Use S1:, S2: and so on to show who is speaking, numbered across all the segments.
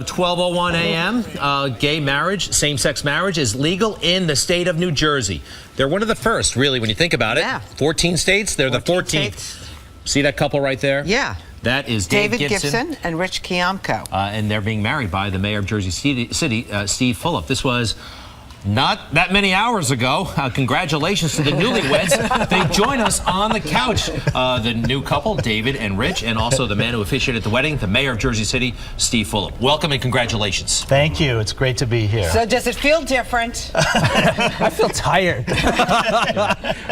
S1: 12:01 a.m. Gay marriage, same-sex marriage is legal in the state of New Jersey. They're one of the first, really, when you think about it.
S2: Yeah.
S1: 14 states. They're the 14th.
S2: States.
S1: See that couple right there?
S2: Yeah.
S1: That is
S2: David Gibson and Rich Kiamco.
S1: And they're being married by the mayor of Jersey City, Steve Fulop. This was not that many hours ago. Congratulations to the newlyweds. They join us on the couch. The new couple, David and Rich, and also the man who officiated at the wedding, the mayor of Jersey City, Steve Fulop. Welcome and congratulations.
S3: Thank you. It's great to be here.
S2: So does it feel different?
S4: I feel tired.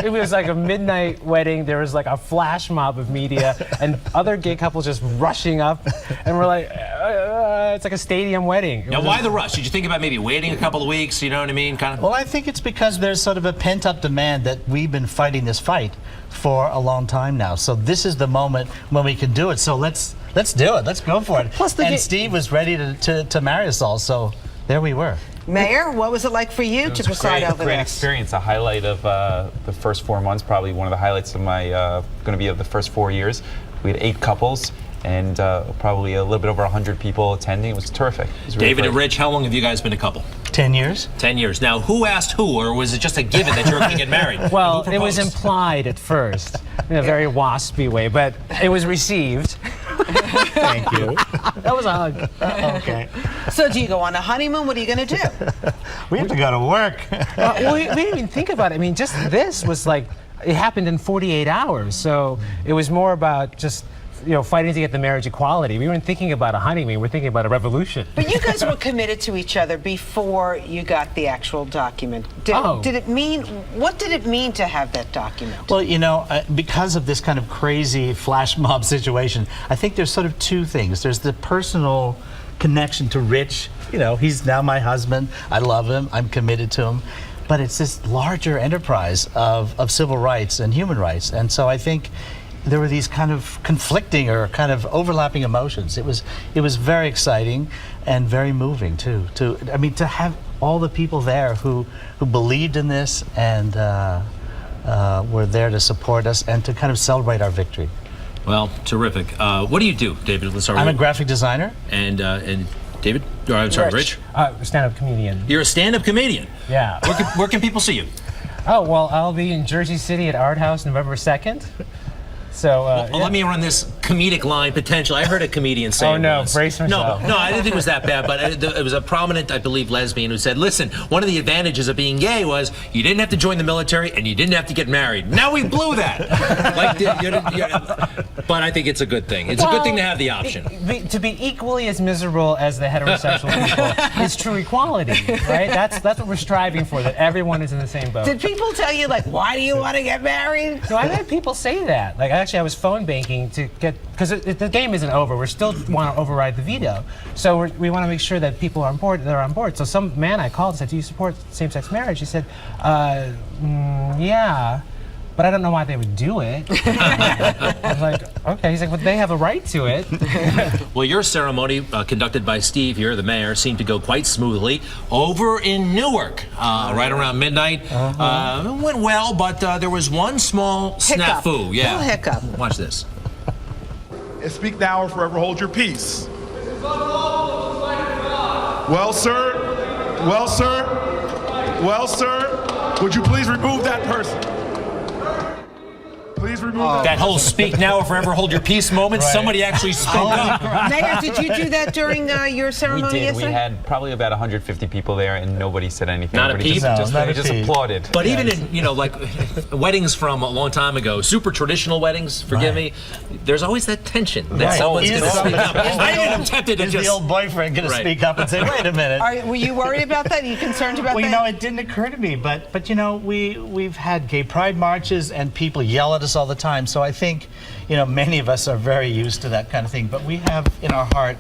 S4: It was like a midnight wedding. There was like a flash mob of media and other gay couples just rushing up. And we're like, it's like a stadium wedding.
S1: Now, why the rush? Did you think about maybe waiting a couple of weeks? You know what I mean?
S3: Well, I think it's because there's sort of a pent-up demand that we've been fighting this fight for a long time now. So this is the moment when we can do it. So let's do it. Let's go for it.
S4: Plus
S3: and Steve was ready to marry us all. So there we were.
S2: Mayor, what was it like for you to preside over
S5: Great
S2: this?
S5: experience. A highlight of the first 4 months, probably one of the highlights of my going to be of the first 4 years. We had 8 couples and probably a little bit over 100 people attending. It was terrific. It was really
S1: David
S5: great.
S1: and Rich, how long have you guys been a couple?
S3: 10 years.
S1: 10 years. Now, who asked who, or was it just a given that you're going to get married?
S4: Well,
S1: Who
S4: it was
S1: proposed?
S4: implied at first in a very waspy way, but it was received.
S3: Thank you.
S4: That was a hug.
S3: Okay.
S2: So do you go on a honeymoon? What are you going to do?
S3: We have to go to work.
S4: Well, we didn't even think about it. I mean, just this was like, it happened in 48 hours. So it was more about just, fighting to get the marriage equality. We weren't thinking about a honeymoon. We're thinking about a revolution.
S2: But you guys were committed to each other before you got the actual document. What did it mean to have that document?
S3: Well, because of this kind of crazy flash mob situation, I think there's sort of two things. There's the personal connection to Rich. He's now my husband. I love him. I'm committed to him. But it's this larger enterprise of civil rights and human rights. And so I think there were these kind of conflicting or kind of overlapping emotions. It was very exciting and very moving too. To have all the people there who believed in this and were there to support us and to kind of celebrate our victory.
S1: Well, terrific. What do you do, David? Let's start
S3: I'm a
S1: with
S3: graphic designer.
S1: And David? I'm sorry, Rich?
S4: Stand-up comedian.
S1: You're a stand-up comedian.
S4: Yeah.
S1: Where can people see you?
S4: Oh, well, I'll be in Jersey City at Art House November 2nd. So,
S1: Let me run this comedic line potential. I heard a comedian say
S4: Oh, no,
S1: once.
S4: brace yourself.
S1: No, I didn't think it was that bad, but it was a prominent, I believe, lesbian who said, listen, one of the advantages of being gay was you didn't have to join the military and you didn't have to get married. Now we blew that. But I think it's a good thing. It's a good thing to have the option.
S4: To be equally as miserable as the heterosexual people is true equality, right? That's what we're striving for, that everyone is in the same boat.
S2: Did people tell you, like, why do you want to get married?
S4: So I've had people say that. Like, actually, I was phone banking to get, because the game isn't over. We still want to override the veto. So we want to make sure that people are on board. They're on board. So some man I called and said, "Do you support same-sex marriage?" He said, "Yeah, but I don't know why they would do it." I was like, "Okay." He's like, "But they have a right to it."
S1: Well, your ceremony, conducted by Steve here, the mayor, seemed to go quite smoothly. Over in Newark, right around midnight, it went well, but there was one small snafu. Yeah.
S2: Little hiccup.
S1: Watch this.
S6: And speak now or forever hold your peace. Well, sir, would you please remove that person? Please remove
S1: That whole speak now or forever hold your peace moment, somebody actually spoke up.
S2: Mayor, did you do that during your ceremony
S5: We did.
S2: yesterday?
S5: We had probably about 150 people there, and nobody said anything.
S1: Not a
S5: Everybody
S1: peep?
S5: Just,
S3: No, not a
S5: just
S3: peep.
S5: applauded.
S1: But even in, like weddings from a long time ago, super traditional weddings, forgive me, there's always that tension that someone's going to speak up. I am tempted to
S3: Is
S1: just...
S3: the old boyfriend going to speak up and say, "Wait a minute"?
S2: Were you worried about that? Are you concerned about
S3: Well,
S2: that?
S3: it didn't occur to me, but we've had gay pride marches and people yell at us all the time. So I think, many of us are very used to that kind of thing. But we have in our heart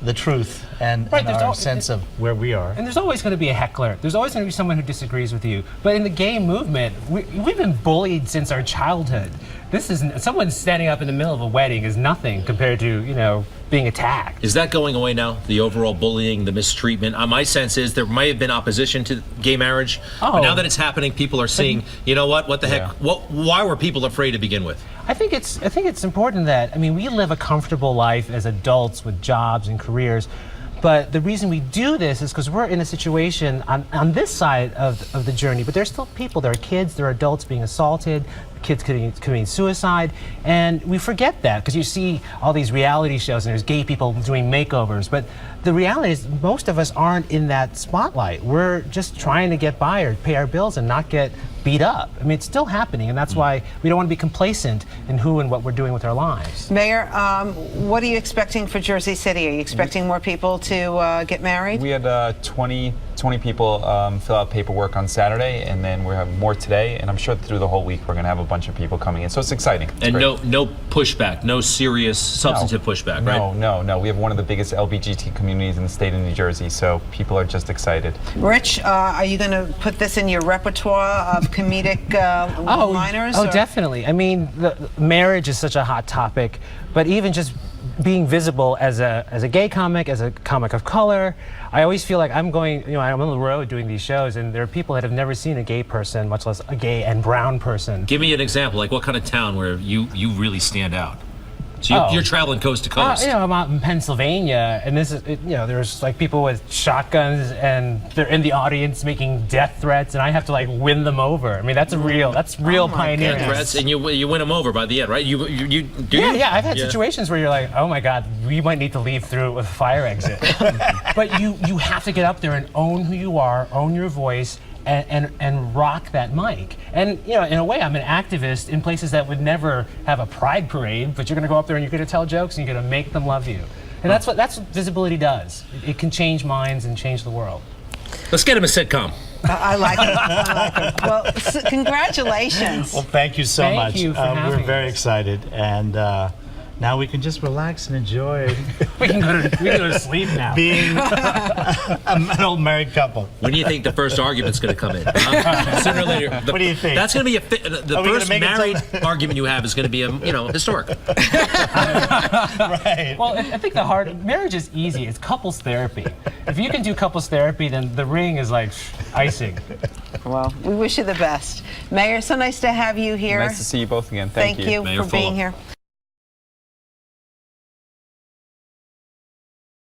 S3: the truth and our sense of where we are.
S4: And there's always going to be a heckler. There's always going to be someone who disagrees with you. But in the gay movement, we've been bullied since our childhood. Someone standing up in the middle of a wedding is nothing compared to, being attacked.
S1: Is that going away now? The overall bullying, the mistreatment? My sense is there may have been opposition to gay marriage, but now that it's happening, people are seeing, what the heck? Why were people afraid to begin with?
S4: I think it's important that, we live a comfortable life as adults with jobs and careers. But the reason we do this is because we're in a situation on this side of the journey, but there's still people, there are kids, there are adults being assaulted, kids committing suicide, and we forget that because you see all these reality shows and there's gay people doing makeovers, but the reality is most of us aren't in that spotlight. We're just trying to get by or pay our bills and not get beat up. I mean, it's still happening, and that's why we don't want to be complacent in who and what we're doing with our lives.
S2: Mayor, what are you expecting for Jersey City? Are you expecting more people to get married?
S5: We had 20 people fill out paperwork on Saturday, and then we have more today, and I'm sure through the whole week we're going to have a bunch of people coming in, so it's exciting. It's
S1: and
S5: great.
S1: no pushback, no serious substantive pushback, right?
S5: No. We have one of the biggest LBGT communities in the state of New Jersey, so people are just excited.
S2: Rich, are you going to put this in your repertoire of comedic one-liners?
S4: Oh, definitely. I mean, marriage is such a hot topic, but even just being visible as a gay comic, as a comic of color, I always feel like I'm on the road doing these shows, and there are people that have never seen a gay person, much less a gay and brown person.
S1: Give me an example, like what kind of town where you really stand out? So you're traveling coast to coast.
S4: I'm out in Pennsylvania, and this is, there's like people with shotguns, and they're in the audience making death threats, and I have to like win them over. I mean, that's real pioneering.
S1: Death threats, and you win them over by the end, right? You do.
S4: Yeah. I've had situations where you're like, oh my God, we might need to leave through with a fire exit. But you have to get up there and own who you are, own your voice, and rock that mic. And in a way, I'm an activist in places that would never have a pride parade, but you're going to go up there and you're going to tell jokes and you're going to make them love you. And that's what visibility does. It can change minds and change the world.
S1: Let's get him a sitcom.
S2: I like it. Well, congratulations.
S3: Well, thank you so much.
S4: Thank you for having
S3: We're very
S4: us.
S3: excited, and now we can just relax and enjoy
S4: We can go to sleep now.
S3: being an old married couple.
S1: When do you think the first argument's going to come in? Sooner or later.
S3: What do you think?
S1: That's going to be the
S3: Are we gonna
S1: first
S3: make it
S1: married argument you have is going to be historic.
S3: Right.
S4: Well, I think marriage is easy. It's couples therapy. If you can do couples therapy, then the ring is like icing.
S2: Well, we wish you the best. Mayor, so nice to have you here.
S5: Nice to see you both again. Thank you.
S2: Thank you
S1: Mayor
S2: for being
S1: Fulop.
S2: here.